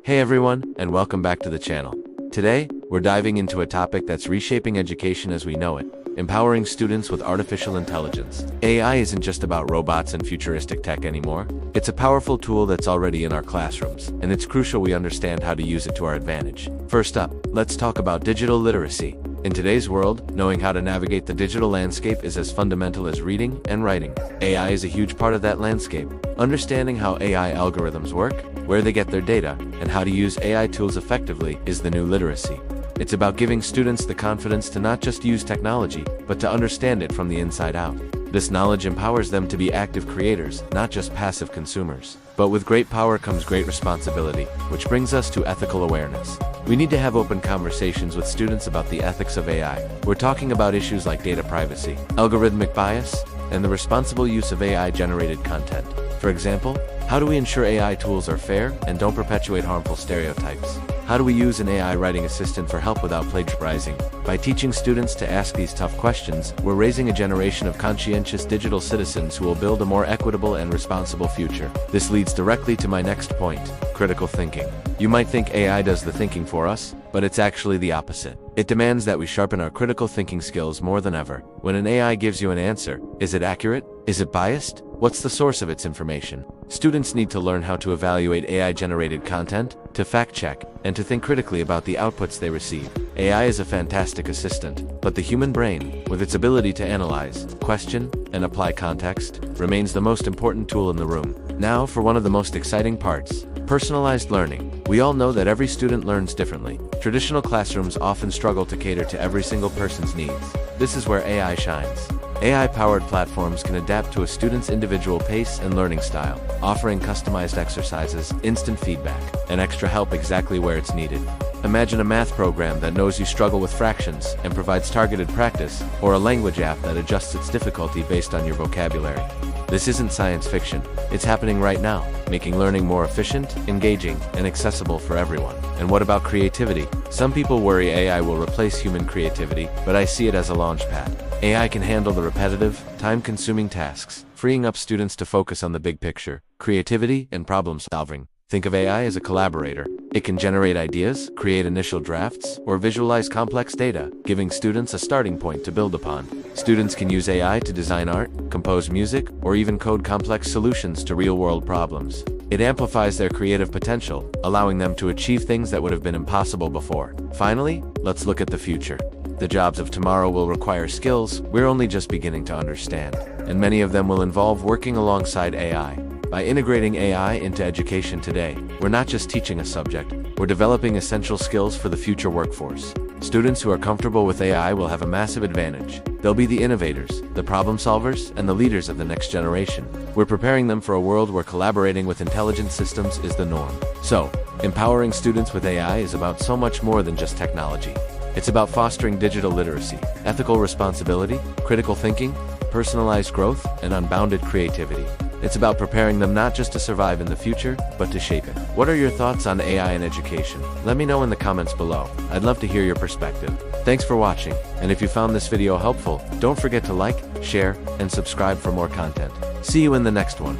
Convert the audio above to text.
Hey everyone, and welcome back to the channel. Today, we're diving into a topic that's reshaping education as we know it, empowering students with artificial intelligence. AI isn't just about robots and futuristic tech anymore. It's a powerful tool that's already in our classrooms, and it's crucial we understand how to use it to our advantage. First up, let's talk about digital literacy. In today's world, knowing how to navigate the digital landscape is as fundamental as reading and writing. AI is a huge part of that landscape. Understanding how AI algorithms work, where they get their data, and how to use AI tools effectively is the new literacy. It's about giving students the confidence to not just use technology, but to understand it from the inside out. This knowledge empowers them to be active creators, not just passive consumers. But with great power comes great responsibility, which brings us to ethical awareness. We need to have open conversations with students about the ethics of AI. We're talking about issues like data privacy, algorithmic bias, and the responsible use of AI-generated content. For example, how do we ensure AI tools are fair and don't perpetuate harmful stereotypes? How do we use an AI writing assistant for help without plagiarizing? By teaching students to ask these tough questions, we're raising a generation of conscientious digital citizens who will build a more equitable and responsible future. This leads directly to my next point, critical thinking. You might think AI does the thinking for us, but it's actually the opposite. It demands that we sharpen our critical thinking skills more than ever. When an AI gives you an answer, is it accurate? Is it biased? What's the source of its information? Students need to learn how to evaluate AI-generated content, to fact-check, and to think critically about the outputs they receive. AI is a fantastic assistant, but the human brain, with its ability to analyze, question, and apply context, remains the most important tool in the room. Now for one of the most exciting parts, personalized learning. We all know that every student learns differently. Traditional classrooms often struggle to cater to every single person's needs. This is where AI shines. AI-powered platforms can adapt to a student's individual pace and learning style, offering customized exercises, instant feedback, and extra help exactly where it's needed. Imagine a math program that knows you struggle with fractions and provides targeted practice, or a language app that adjusts its difficulty based on your vocabulary. This isn't science fiction. It's happening right now, making learning more efficient, engaging, and accessible for everyone. And what about creativity? Some people worry AI will replace human creativity, but I see it as a launchpad. AI can handle the repetitive, time-consuming tasks, freeing up students to focus on the big picture, creativity, and problem-solving. Think of AI as a collaborator. It can generate ideas, create initial drafts, or visualize complex data, giving students a starting point to build upon. Students can use AI to design art, compose music, or even code complex solutions to real-world problems. It amplifies their creative potential, allowing them to achieve things that would have been impossible before. Finally, let's look at the future. The jobs of tomorrow will require skills we're only just beginning to understand, and many of them will involve working alongside AI. By integrating AI into education today, we're not just teaching a subject, we're developing essential skills for the future workforce. Students who are comfortable with AI will have a massive advantage. They'll be the innovators, the problem solvers, and the leaders of the next generation. We're preparing them for a world where collaborating with intelligent systems is the norm. So, empowering students with AI is about so much more than just technology. It's about fostering digital literacy, ethical responsibility, critical thinking, personalized growth, and unbounded creativity. It's about preparing them not just to survive in the future, but to shape it. What are your thoughts on AI in education? Let me know in the comments below. I'd love to hear your perspective. Thanks for watching, and if you found this video helpful, don't forget to like, share, and subscribe for more content. See you in the next one.